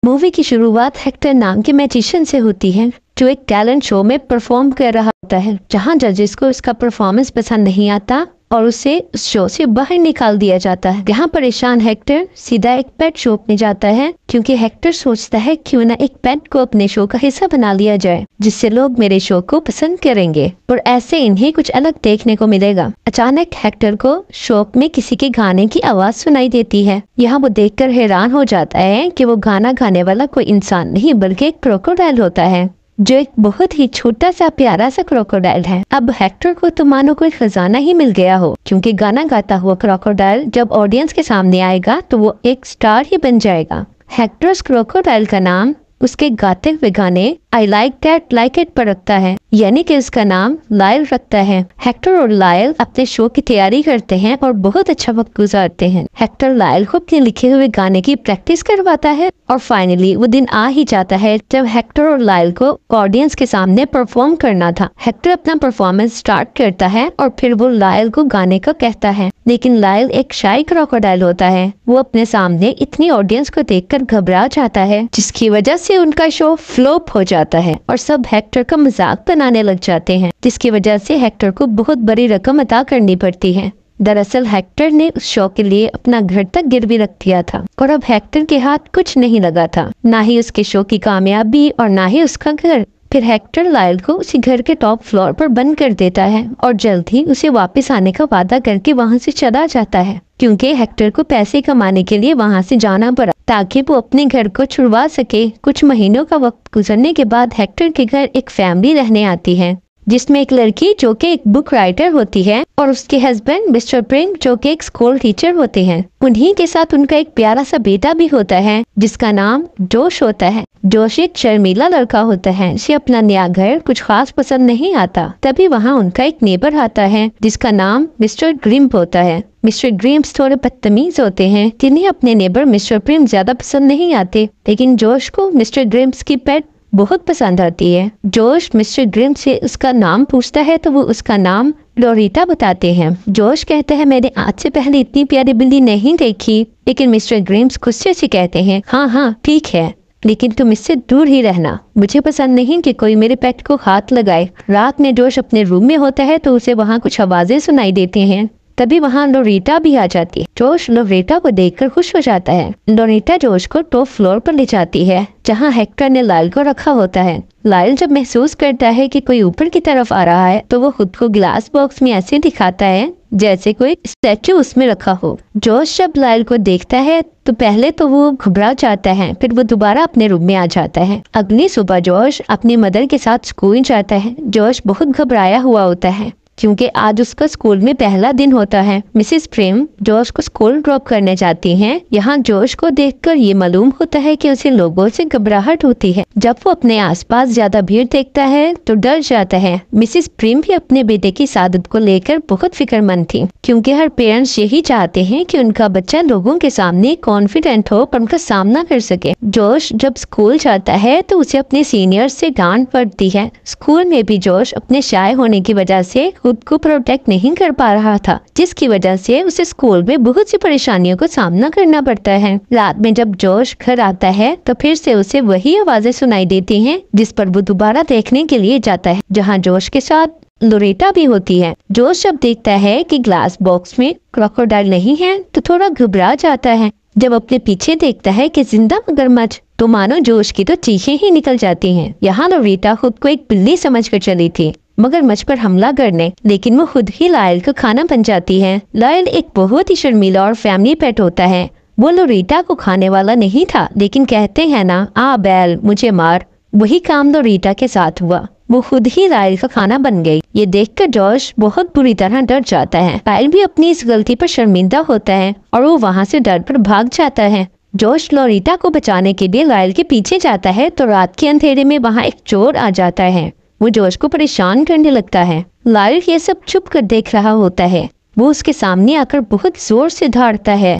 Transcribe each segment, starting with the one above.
Movie की शुरुआत Hector नाम के मैजिशियन से होती है जो एक टैलेंट शो में परफॉर्म कर रहा होता है, जहां जजेस को उसका परफॉर्मेंस पसंद नहीं आता और उसे उस शो से बाहर निकाल दिया जाता है। यहाँ परेशान हेक्टर सीधा एक पेट शॉप में जाता है क्योंकि हेक्टर सोचता है क्यों ना एक पेट को अपने शो का हिस्सा बना लिया जाए जिससे लोग मेरे शो को पसंद करेंगे और ऐसे इन्हें कुछ अलग देखने को मिलेगा। अचानक हेक्टर को शॉप में किसी के गाने की आवाज सुनाई देती है। यहाँ वो देखकर हैरान हो जाता है कि वो गाना गाने वाला कोई इंसान नहीं बल्कि एक क्रोकोडाइल होता है जो एक बहुत ही छोटा सा प्यारा सा क्रोकोडाइल है। अब हेक्टर को तो मानो कोई खजाना ही मिल गया हो क्योंकि गाना गाता हुआ क्रोकोडाइल जब ऑडियंस के सामने आएगा तो वो एक स्टार ही बन जाएगा। हेक्टर उस क्रोकोडाइल का नाम उसके गाते हुए गाने I like that like it पर रखता है, यानी कि उसका नाम लायल रखता है। हेक्टर और लायल अपने शो की तैयारी करते हैं और बहुत अच्छा वक्त गुजारते हैं। हेक्टर लायल को अपने लिखे हुए गाने की प्रैक्टिस करवाता है और फाइनली वो दिन आ ही जाता है जब हेक्टर और लायल को ऑडियंस के सामने परफॉर्म करना था। हेक्टर अपना परफॉर्मेंस स्टार्ट करता है और फिर वो लायल को गाने का कहता है, लेकिन लायल एक शाई क्रोकोडाइल होता है। वो अपने सामने इतनी ऑडियंस को देखकर घबरा जाता है जिसकी वजह से उनका शो फ्लॉप हो जाता है और सब हेक्टर का मजाक बनाने लग जाते हैं, जिसकी वजह से हेक्टर को बहुत बड़ी रकम अदा करनी पड़ती है। दरअसल हेक्टर ने उस शो के लिए अपना घर तक गिरवी रख दिया था और अब हेक्टर के हाथ कुछ नहीं लगा था, ना ही उसके शो की कामयाबी और ना ही उसका घर। फिर हेक्टर लायल को उसी घर के टॉप फ्लोर पर बंद कर देता है और जल्द ही उसे वापस आने का वादा करके वहां से चला जाता है क्योंकि हेक्टर को पैसे कमाने के लिए वहां से जाना पड़ा ताकि वो अपने घर को छुड़वा सके। कुछ महीनों का वक्त गुजरने के बाद हेक्टर के घर एक फैमिली रहने आती है जिसमें एक लड़की जो कि एक बुक राइटर होती है और उसके हस्बैंड मिस्टर प्रिंग जो कि एक स्कूल टीचर होते हैं। उन्हीं के साथ उनका एक प्यारा सा बेटा भी होता है जिसका नाम जोश होता है। जोश एक शर्मीला लड़का होता है, उसे अपना नया घर कुछ खास पसंद नहीं आता। तभी वहाँ उनका एक नेबर आता है जिसका नाम मिस्टर ग्रिम्प होता है। मिस्टर ग्रिम्स थोड़े बदतमीज होते हैं जिन्हें अपने नेबर मिस्टर प्रिंग ज्यादा पसंद नहीं आते, लेकिन जोश को मिस्टर ग्रिम्स की पेट बहुत पसंद आती है। जोश मिस्टर ग्रिम्स से उसका नाम पूछता है तो वो उसका नाम लोरिटा बताते हैं। जोश कहता है मैंने आज से पहले इतनी प्यारी बिल्ली नहीं देखी, लेकिन मिस्टर ग्रिम्स गुस्से से कहते हैं हाँ ठीक है, लेकिन तुम इससे दूर ही रहना, मुझे पसंद नहीं कि कोई मेरे पेट को हाथ लगाए। रात में जोश अपने रूम में होता है तो उसे वहाँ कुछ आवाजें सुनाई देती हैं। तभी वहाँ लोरिटा भी आ जाती है। जोश लोरिटा को देखकर खुश हो जाता है। लोरिटा जोश को टॉप फ्लोर पर ले जाती है जहाँ हेक्टर ने लायल को रखा होता है। लायल जब महसूस करता है कि कोई ऊपर की तरफ आ रहा है तो वो खुद को ग्लास बॉक्स में ऐसे दिखाता है जैसे कोई स्टैचू उसमें रखा हो। जोश जब लायल को देखता है तो पहले तो वो घबरा जाता है, फिर वो दोबारा अपने रूम में आ जाता है। अगली सुबह जोश अपनी मदर के साथ स्कूल जाता है। जोश बहुत घबराया हुआ होता है क्योंकि आज उसका स्कूल में पहला दिन होता है। मिसेस प्रेम जोश को स्कूल ड्रॉप करने जाती हैं। यहाँ जोश को देखकर ये मालूम होता है कि उसे लोगों से घबराहट होती है। जब वो अपने आसपास ज्यादा भीड़ देखता है तो डर जाता है। मिसेस प्रेम भी अपने बेटे की सादत को लेकर बहुत फिक्रमंद थी क्योंकि हर पेरेंट्स यही चाहते हैं कि उनका बच्चा लोगों के सामने कॉन्फिडेंट हो और उनका सामना कर सके। जोश जब स्कूल जाता है तो उसे अपने सीनियर से डांट पड़ती है। स्कूल में भी जोश अपने शाय होने की वजह से खुद को प्रोटेक्ट नहीं कर पा रहा था, जिसकी वजह से उसे स्कूल में बहुत सी परेशानियों का सामना करना पड़ता है। रात में जब जोश घर आता है तो फिर से उसे वही आवाजें सुनाई देती हैं जिस पर वो दोबारा देखने के लिए जाता है जहां जोश के साथ लोरिटा भी होती है। जोश जब देखता है कि ग्लास बॉक्स में क्रोकोडाइल नहीं है तो थोड़ा घबरा जाता है। जब अपने पीछे देखता है कि जिंदा मगरमच्छ तो मानो जोश की तो चीखें ही निकल जाती हैं। यहाँ लोरिटा खुद को एक बिल्ली समझकर चली थी मगरमच्छ पर हमला करने, लेकिन वो खुद ही लायल का खाना बन जाती है। लायल एक बहुत ही शर्मीला और फैमिली पेट होता है। वो लोरिटा को खाने वाला नहीं था, लेकिन कहते हैं ना आ बैल मुझे मार, वही काम लोरिटा के साथ हुआ। वो खुद ही लायल का खाना बन गई। ये देखकर जोश बहुत बुरी तरह डर जाता है। लायल भी अपनी इस गलती पर शर्मिंदा होता है और वो वहाँ से डर पर भाग जाता है। जोश लोरिटा को बचाने के लिए लायल के पीछे जाता है तो रात के अंधेरे में वहाँ एक चोर आ जाता है। वो जोश को परेशान करने लगता है। लायल ये सब चुप कर देख रहा होता है। वो उसके सामने आकर बहुत जोर से दौड़ता है,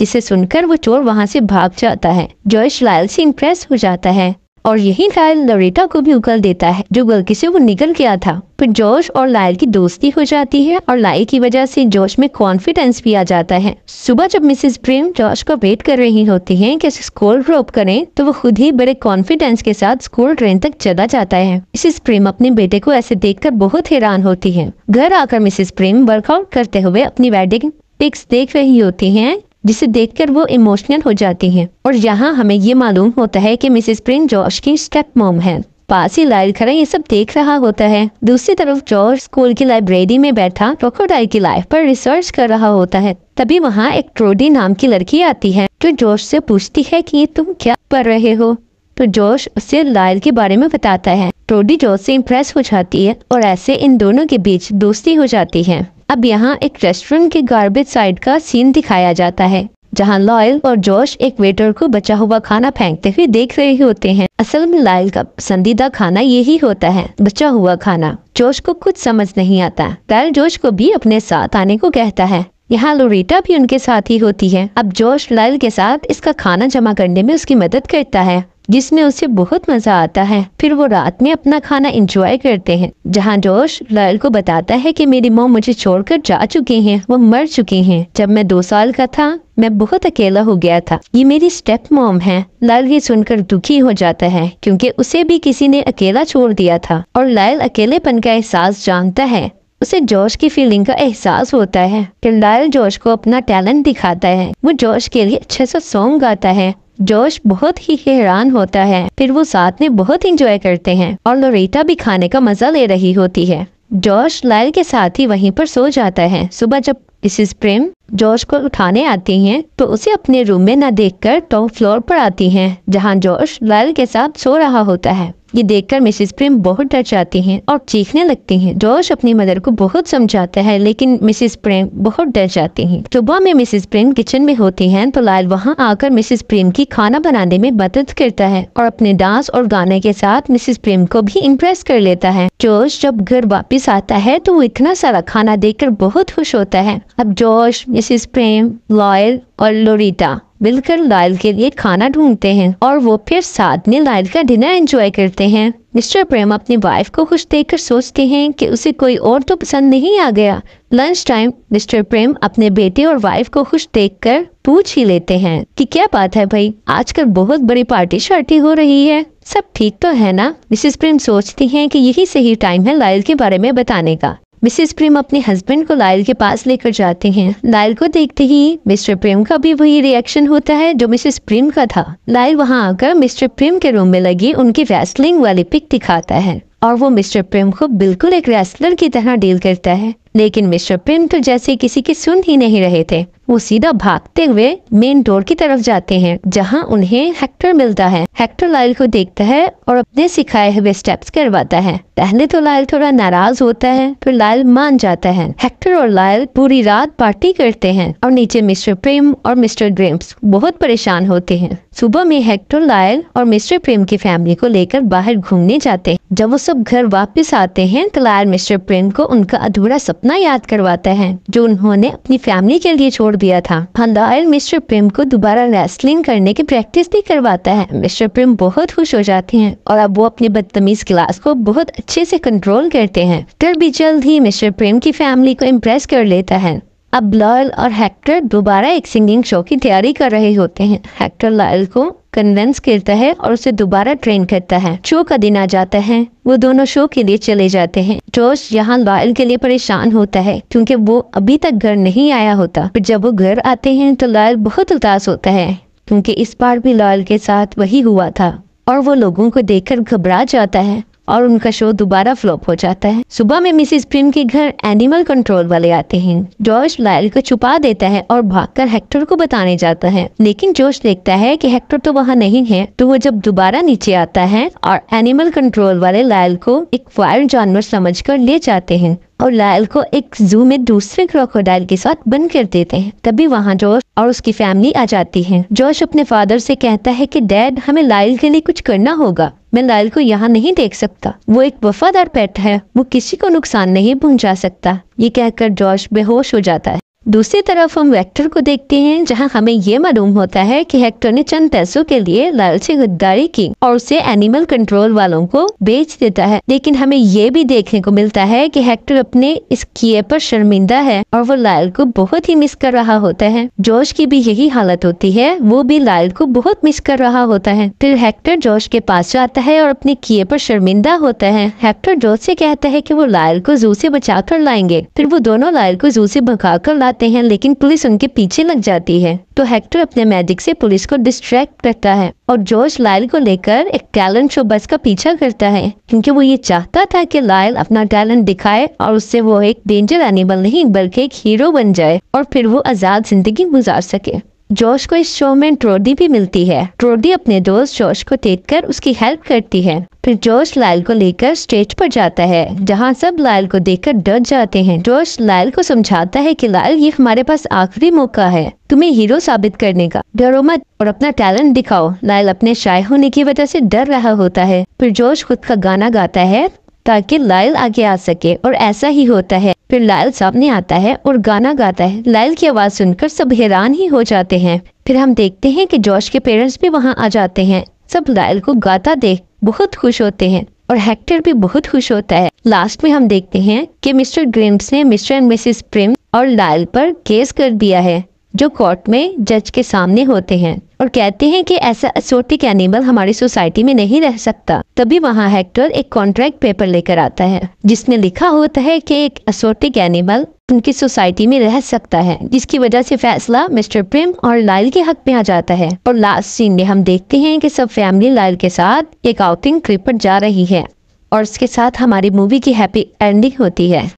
जिसे सुनकर वो चोर वहाँ से भाग जाता है। जोश लायल से इम्प्रेस हो जाता है और यही लायल लोरेटा को भी उगल देता है जो गलती से वो निकल गया था। फिर जॉश और लायल की दोस्ती हो जाती है और लायल की वजह से जॉश में कॉन्फिडेंस भी आ जाता है। सुबह जब मिसेस प्रेम जॉश को वेट कर रही होती है कि स्कूल ड्रॉप करें तो वो खुद ही बड़े कॉन्फिडेंस के साथ स्कूल ट्रेन तक चला जाता है। मिसेस प्रेम अपने बेटे को ऐसे देखकर बहुत हैरान होती है। घर आकर मिसेस प्रेम वर्कआउट करते हुए अपनी वेडिंग पिक्स देख रही होती हैं, जिसे देखकर वो इमोशनल हो जाती हैं। और यहाँ हमें ये मालूम होता है कि मिसेस प्रेम जॉश की स्टेप मॉम है। पास ही लायल खड़ा ये सब देख रहा होता है। दूसरी तरफ जॉर्ज स्कूल की लाइब्रेरी में बैठा क्रोकोडाइल की लाइफ पर रिसर्च कर रहा होता है। तभी वहाँ एक ट्रोडी नाम की लड़की आती है जो जॉर्ज से पूछती है कि तुम क्या पढ़ रहे हो। तो जॉर्ज उससे लायल के बारे में बताता है। ट्रोडी जॉर्ज से इम्प्रेस हो जाती है और ऐसे इन दोनों के बीच दोस्ती हो जाती है। अब यहाँ एक रेस्टोरेंट के गार्बेज साइड का सीन दिखाया जाता है जहाँ लायल और जॉश एक वेटर को बचा हुआ खाना फेंकते हुए देख रहे होते हैं। असल में लायल का पसंदीदा खाना यही होता है, बचा हुआ खाना। जॉश को कुछ समझ नहीं आता। लायल जॉश को भी अपने साथ आने को कहता है। यहाँ लोरेटा भी उनके साथ ही होती है। अब जॉश लायल के साथ इसका खाना जमा करने में उसकी मदद करता है, जिसमें उसे बहुत मजा आता है। फिर वो रात में अपना खाना एंजॉय करते हैं, जहाँ जॉश लायल को बताता है कि मेरी मॉम मुझे छोड़कर जा चुकी हैं, वो मर चुकी हैं। जब मैं 2 साल का था मैं बहुत अकेला हो गया था। ये मेरी स्टेप मॉम है। लायल ये सुनकर दुखी हो जाता है क्योंकि उसे भी किसी ने अकेला छोड़ दिया था और लायल अकेलेपन का एहसास जानता है। उसे जॉश की फीलिंग का एहसास होता है। फिर लायल जॉश को अपना टैलेंट दिखाता है। वो जॉश के लिए अच्छे से सॉन्ग गाता है। जॉश बहुत ही हैरान होता है। फिर वो साथ में बहुत एंजॉय करते हैं और लोरेटा भी खाने का मजा ले रही होती है। जॉश लायल के साथ ही वहीं पर सो जाता है। सुबह जब मिसेस प्रेम जॉश को उठाने आती हैं तो उसे अपने रूम में न देखकर टॉप फ्लोर पर आती हैं, जहां जॉश लायल के साथ सो रहा होता है। ये देखकर मिसेस प्रेम बहुत डर जाती हैं और चीखने लगती हैं। जॉश अपनी मदर को बहुत समझाता है लेकिन मिसेस प्रेम बहुत डर जाती हैं। सुबह में मिसेस प्रेम किचन में होती हैं तो लायल वहां आकर मिसेस प्रेम की खाना बनाने में मदद करता है और अपने डांस और गाने के साथ मिसेस प्रेम को भी इम्प्रेस कर लेता है। जॉश जब घर वापिस आता है तो वो इतना सारा खाना देखकर बहुत खुश होता है। अब जॉश, मिसेस प्रेम, लायल और लोरेटा मिलकर लायल के लिए खाना ढूंढते हैं और वो फिर साथ में लायल का डिनर एंजॉय करते हैं। मिस्टर प्रेम अपनी वाइफ को खुश देखकर सोचते हैं कि उसे कोई और तो पसंद नहीं आ गया। लंच टाइम मिस्टर प्रेम अपने बेटे और वाइफ को खुश देखकर पूछ ही लेते हैं कि क्या बात है भाई, आजकल बहुत बड़ी पार्टी शार्टी हो रही है, सब ठीक तो है ना। मिसेस प्रेम सोचती हैं कि यही सही टाइम है लायल के बारे में बताने का। मिसेस प्रेम अपने हस्बैंड को लायल के पास लेकर जाते हैं। लायल को देखते ही मिस्टर प्रेम का भी वही रिएक्शन होता है जो मिसेस प्रेम का था। लायल वहां आकर मिस्टर प्रेम के रूम में लगी उनकी रेसलिंग वाली पिक दिखाता है और वो मिस्टर प्रेम को बिल्कुल एक रेसलर की तरह डील करता है। लेकिन मिस्टर प्रेम तो जैसे किसी की सुन ही नहीं रहे थे। वो सीधा भागते हुए मेन डोर की तरफ जाते हैं जहां उन्हें हेक्टर मिलता है। हेक्टर लायल को देखता है और अपने सिखाए हुए स्टेप्स करवाता है। पहले तो लायल थोड़ा नाराज होता है, फिर लायल मान जाता है। हेक्टर और लायल पूरी रात पार्टी करते हैं और नीचे मिस्टर प्रेम और मिस्टर ग्रिम्स बहुत परेशान होते हैं। सुबह में हेक्टर, लायल और मिस्टर प्रेम की फैमिली को लेकर बाहर घूमने जाते हैं। जब वो सब घर वापस आते हैं तो लायल मिस्टर प्रेम को उनका अधूरा सपना याद करवाता है जो उन्होंने अपनी फैमिली के लिए छोड़ दिया था। लायल मिस्टर प्रेम को दोबारा रेसलिंग करने की प्रैक्टिस भी करवाता है। मिस्टर प्रेम बहुत खुश हो जाते हैं और अब वो अपने बदतमीज क्लास को बहुत अच्छे से कंट्रोल करते हैं। फिर भी जल्द ही मिस्टर प्रेम की फैमिली को इम्प्रेस कर लेता है। अब लायल और हेक्टर दोबारा एक सिंगिंग शो की तैयारी कर रहे होते हैं। हेक्टर लायल को कन्विंस करता है और उसे दोबारा ट्रेन करता है। शो का दिन आ जाता है, वो दोनों शो के लिए चले जाते हैं। जॉश यहाँ लायल के लिए परेशान होता है क्योंकि वो अभी तक घर नहीं आया होता। फिर जब वो घर आते हैं तो लायल बहुत उदास होता है क्योंकि इस बार भी लायल के साथ वही हुआ था और वो लोगों को देखकर घबरा जाता है और उनका शो दोबारा फ्लॉप हो जाता है। सुबह में मिसेस प्रेम के घर एनिमल कंट्रोल वाले आते हैं। जॉश लायल को छुपा देता है और भागकर हेक्टर को बताने जाता है, लेकिन जॉश देखता है कि हेक्टर तो वहाँ नहीं है। तो वो जब दोबारा नीचे आता है और एनिमल कंट्रोल वाले लायल को एक वाइल्ड जानवर समझकर ले जाते हैं और लायल को एक जू में दूसरे क्रोकोडाइल के साथ बंद कर देते हैं। तभी वहाँ जॉश और उसकी फैमिली आ जाती है। जॉश अपने फादर से कहता है कि डैड, हमें लायल के लिए कुछ करना होगा। मैं लायल को यहाँ नहीं देख सकता, वो एक वफादार पेट है, वो किसी को नुकसान नहीं पहुँचा सकता। ये कहकर जॉश बेहोश हो जाता है। दूसरी तरफ हम हेक्टर को देखते हैं, जहां हमें ये मालूम होता है कि हेक्टर ने चंद पैसों के लिए लायल से गद्दारी की और उसे एनिमल कंट्रोल वालों को बेच देता है। लेकिन हमें ये भी देखने को मिलता है कि हेक्टर अपने इस किए पर शर्मिंदा है और वो लायल को बहुत ही मिस कर रहा होता है। जॉश की भी यही हालत होती है, वो भी लायल को बहुत मिस कर रहा होता है। फिर हेक्टर जॉश के पास जाता है और अपने किए पर शर्मिंदा होता है। हेक्टर जॉश से कहता है कि वो लायल को जू से बचा कर लाएंगे। फिर वो दोनों लायल को जू से भगा कर लाते हैं, लेकिन पुलिस उनके पीछे लग जाती है। तो हेक्टर अपने मैजिक से पुलिस को डिस्ट्रैक्ट करता है और जॉश लायल को लेकर एक टैलेंट शो बस का पीछा करता है, क्योंकि वो ये चाहता था कि लायल अपना टैलेंट दिखाए और उससे वो एक डेंजर एनिमल नहीं बल्कि एक हीरो बन जाए और फिर वो आजाद जिंदगी गुजार सके। जॉश को इस शो में ट्रोडी भी मिलती है। ट्रोडी अपने दोस्त जॉश को देखकर उसकी हेल्प करती है। फिर जॉश लायल को लेकर स्टेज पर जाता है, जहां सब लायल को देखकर डर जाते हैं। जॉश लायल को समझाता है कि लायल, ये हमारे पास आखिरी मौका है तुम्हें हीरो साबित करने का, डरो मत और अपना टैलेंट दिखाओ। लायल अपने शाय होने की वजह से डर रहा होता है। फिर जॉश खुद का गाना गाता है ताकि लायल आगे आ सके और ऐसा ही होता है। फिर लायल सामने आता है और गाना गाता है। लायल की आवाज सुनकर सब हैरान ही हो जाते हैं। फिर हम देखते हैं कि जॉश के पेरेंट्स भी वहां आ जाते हैं। सब लायल को गाता देख बहुत खुश होते हैं और हेक्टर भी बहुत खुश होता है। लास्ट में हम देखते हैं कि मिस्टर ग्रिम्स ने मिस्टर एंड मिसेस प्रिम और लायल पर केस कर दिया है, जो कोर्ट में जज के सामने होते हैं और कहते हैं कि ऐसा एक्सोटिक एनिमल हमारी सोसाइटी में नहीं रह सकता। तभी वहाँ हेक्टर एक कॉन्ट्रैक्ट पेपर लेकर आता है, जिसमें लिखा होता है कि एक एक्सोटिक एनिमल उनकी सोसाइटी में रह सकता है, जिसकी वजह से फैसला मिस्टर प्रिम और लायल के हक में आ जाता है। और लास्ट सीन में हम देखते हैं कि सब फैमिली लायल के साथ एक आउटिंग ट्रिप पर जा रही है और इसके साथ हमारी मूवी की हैप्पी एंडिंग होती है।